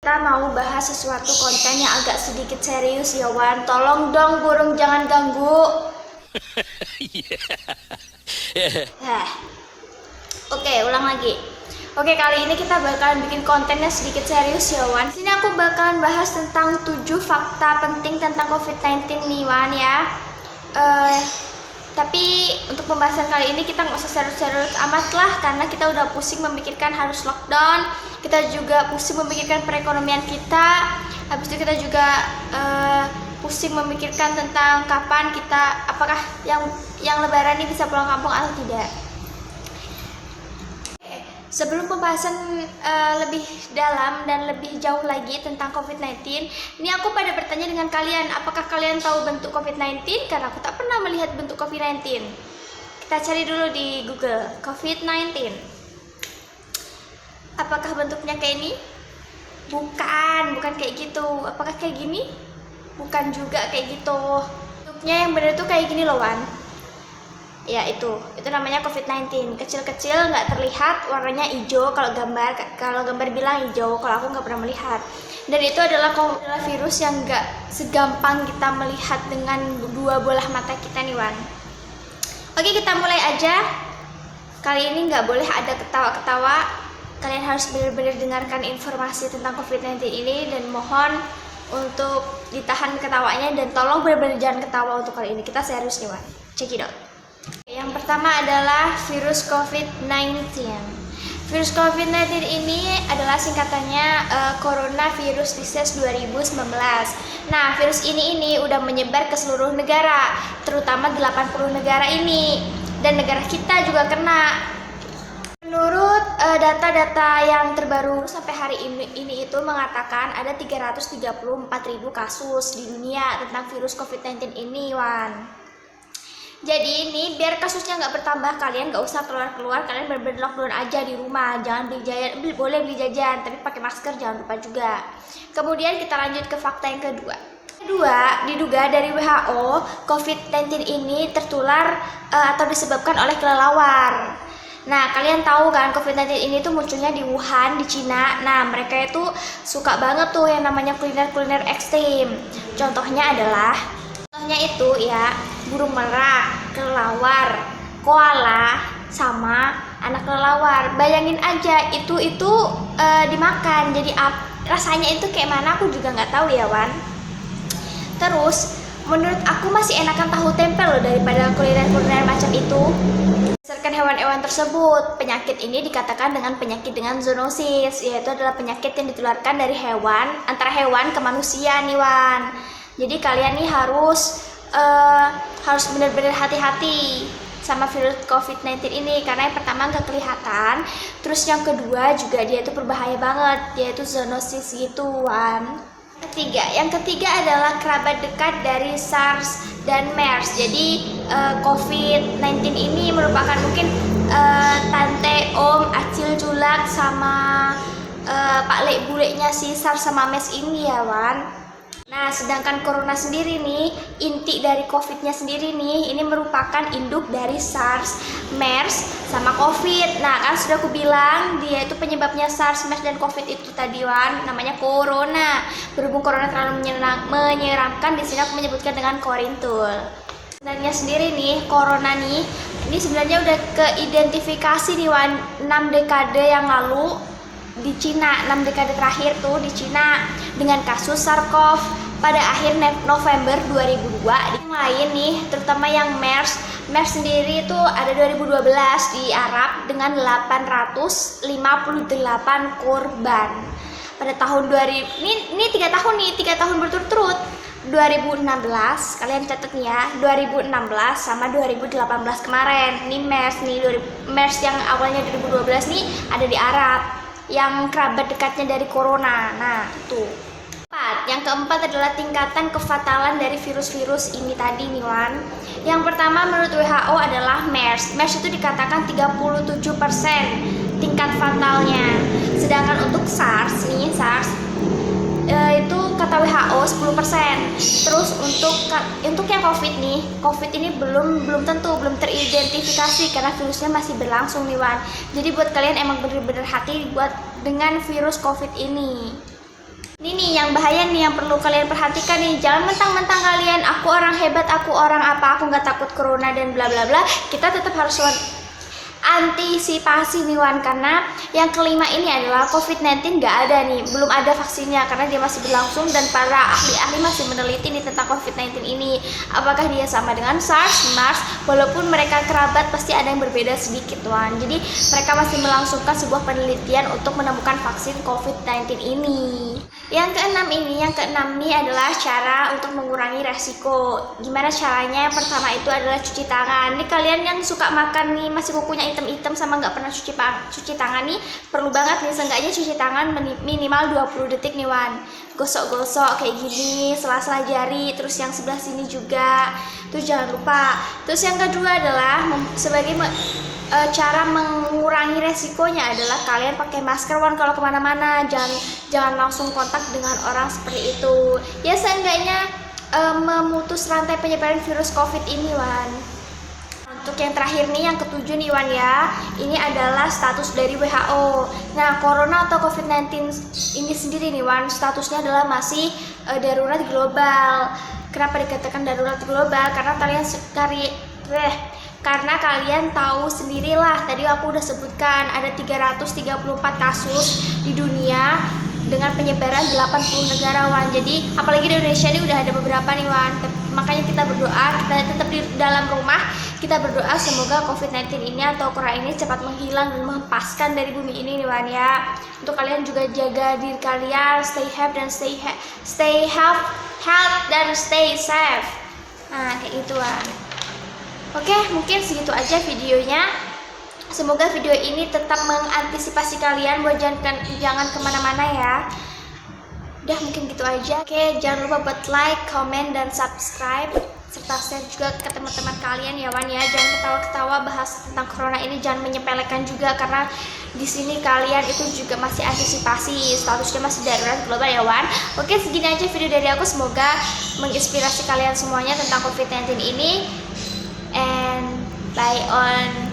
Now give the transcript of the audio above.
Kita mau bahas sesuatu konten yang agak sedikit serius ya Wan. Tolong dong burung jangan ganggu. Heh. Oke, ulang lagi. Oke, kali ini kita bakalan bikin kontennya sedikit serius ya Wan. Sini aku bakalan bahas tentang 7 fakta penting tentang COVID-19 nih Wan ya. Tapi untuk pembahasan kali ini kita nggak usah serius-serius amat lah, karena kita udah pusing memikirkan harus lockdown. Kita juga pusing memikirkan perekonomian kita. Habis itu kita juga pusing memikirkan tentang kapan kita, apakah yang lebaran ini bisa pulang kampung atau tidak. Sebelum pembahasan lebih dalam dan lebih jauh lagi tentang COVID-19, ini aku pada bertanya dengan kalian, apakah kalian tahu bentuk COVID-19? Karena aku tak pernah melihat bentuk COVID-19. Kita cari dulu di Google, COVID-19. Apakah bentuknya kayak ini? Bukan kayak gitu. Apakah kayak gini? Bukan juga kayak gitu. Bentuknya yang benar tuh kayak gini loh Wan. Ya itu namanya COVID-19. Kecil-kecil, nggak terlihat, warnanya hijau. Kalau gambar bilang hijau, kalau aku nggak pernah melihat. Dan itu adalah virus yang nggak segampang kita melihat dengan dua bola mata kita nih Wan. Oke, kita mulai aja. Kali ini nggak boleh ada ketawa-ketawa. Kalian harus benar-benar dengarkan informasi tentang COVID-19 ini, dan mohon untuk ditahan ketawanya, dan tolong benar-benar jangan ketawa untuk kali ini. Kita serius nih Wan. Check it out. Yang pertama adalah virus COVID-19. Virus COVID-19 ini adalah singkatannya Coronavirus Disease 2019. Nah, virus ini udah menyebar ke seluruh negara, terutama 80 negara ini. Dan negara kita juga kena. Menurut data-data yang terbaru sampai hari ini itu mengatakan ada 334.000 kasus di dunia tentang virus COVID-19 ini, Wan. Jadi ini biar kasusnya nggak bertambah, kalian nggak usah keluar-keluar, kalian bener-bener lockdown aja di rumah. Jangan beli jajan, boleh beli jajan, tapi pakai masker jangan lupa juga. Kemudian kita lanjut ke fakta yang kedua. Diduga dari WHO, COVID-19 ini tertular atau disebabkan oleh kelelawar. Nah, kalian tahu kan COVID-19 ini tuh munculnya di Wuhan, di Cina. Nah, mereka itu suka banget tuh yang namanya kuliner-kuliner ekstrim. Contohnya itu ya, burung merak, kelelawar, koala, sama anak kelelawar. Bayangin aja itu dimakan. Jadi rasanya itu kayak mana aku juga nggak tahu ya Wan. Terus menurut aku masih enakan tahu tempe loh daripada kuliner-kuliner macam itu. Berdasarkan hewan-hewan tersebut, penyakit ini dikatakan dengan penyakit dengan zoonosis, yaitu adalah penyakit yang ditularkan dari hewan, antara hewan ke manusia nih Wan. Jadi kalian nih harus benar-benar hati-hati sama virus COVID-19 ini, karena yang pertama nggak kelihatan, terus yang kedua juga dia itu berbahaya banget, dia itu zoonosis gitu Wan. Yang ketiga adalah kerabat dekat dari SARS dan MERS. Jadi COVID-19 ini merupakan mungkin tante, om, acil, julak, sama pak lek buleknya si SARS sama MERS ini ya Wan. Nah, sedangkan corona sendiri nih, inti dari COVID-nya sendiri nih, ini merupakan induk dari SARS, MERS, sama COVID. Nah, kan sudah aku bilang, dia itu penyebabnya SARS, MERS, dan COVID itu tadi, Wan, namanya corona. Berhubung corona terlalu menyeramkan, di sini aku menyebutkan dengan korintul. Sebenarnya sendiri nih, corona nih, ini sebenarnya udah keidentifikasi nih, Wan, 6 dekade yang lalu, di Cina, 6 dekade terakhir tuh di Cina, dengan kasus SARS-CoV pada akhir November 2002. Yang lain nih, terutama yang MERS sendiri itu ada 2012 di Arab dengan 858 korban. Pada tahun 2000, ini 3 tahun berturut-turut. 2016, kalian catat nih ya, 2016 sama 2018 kemarin. Ini MERS yang awalnya 2012 nih ada di Arab, yang kerabat dekatnya dari corona. Nah, itu. Yang keempat adalah tingkatan kefatalan dari virus-virus ini tadi nih Wan. Yang pertama menurut WHO adalah MERS. MERS itu dikatakan 37% tingkat fatalnya. Sedangkan untuk SARS itu kata WHO 10%. Terus untuk yang COVID ini belum teridentifikasi karena virusnya masih berlangsung nih Wan. Jadi buat kalian emang bener-bener hati buat dengan virus COVID ini. Ini nih yang bahaya nih, yang perlu kalian perhatikan nih. Jangan mentang-mentang kalian aku orang hebat, aku orang apa, aku nggak takut corona dan bla bla bla. Kita tetap harus antisipasi nih Wan, karena yang kelima ini adalah COVID-19 nggak ada nih, belum ada vaksinnya karena dia masih berlangsung dan para ahli-ahli masih meneliti nih tentang COVID-19 ini. Apakah dia sama dengan SARS, MERS? Walaupun mereka kerabat pasti ada yang berbeda sedikit Wan. Jadi mereka masih melangsungkan sebuah penelitian untuk menemukan vaksin COVID-19 ini. Yang keenam nih adalah cara untuk mengurangi resiko. Gimana caranya? Yang pertama itu adalah cuci tangan. Ini kalian yang suka makan nih masih kukunya hitam-hitam sama nggak pernah cuci tangan nih, perlu banget nih seenggaknya cuci tangan minimal 20 detik nih Wan. Gosok-gosok kayak gini sela-sela jari, terus yang sebelah sini juga. Terus jangan lupa. Terus yang kedua adalah sebagai cara mengurangi resikonya adalah kalian pakai masker Wan kalau kemana-mana. Jangan langsung kontak dengan orang seperti itu. Ya seenggaknya memutus rantai penyebaran virus COVID ini Wan. Untuk yang terakhir nih, yang ketujuh nih Wan ya, ini adalah status dari WHO. Nah, corona atau COVID-19 ini sendiri nih Wan, statusnya adalah masih darurat global. Kenapa dikatakan darurat global? Karena kalian tahu sendirilah, tadi aku udah sebutkan ada 334 kasus di dunia dengan penyebaran 80 negara Wan. Jadi apalagi di Indonesia ini udah ada beberapa nih Wan. Makanya kita berdoa, kita tetap di dalam rumah, kita berdoa semoga COVID-19 ini atau corona ini cepat menghilang dan menghempaskan dari bumi ini nih Wan ya. Untuk kalian juga jaga diri kalian, stay healthy dan stay safe. Nah kayak gitu Wan. Oke, mungkin segitu aja videonya. Semoga video ini tetap mengantisipasi kalian buat jangan kemana-mana ya. Udah mungkin gitu aja. Oke, jangan lupa buat like, comment, dan subscribe, serta share juga ke teman-teman kalian ya Wan ya. Jangan ketawa-ketawa bahas tentang corona ini, jangan menyepelekan juga karena di sini kalian itu juga masih antisipasi, statusnya masih darurat global ya Wan. Oke, segini aja video dari aku, semoga menginspirasi kalian semuanya tentang COVID-19 ini. And bye on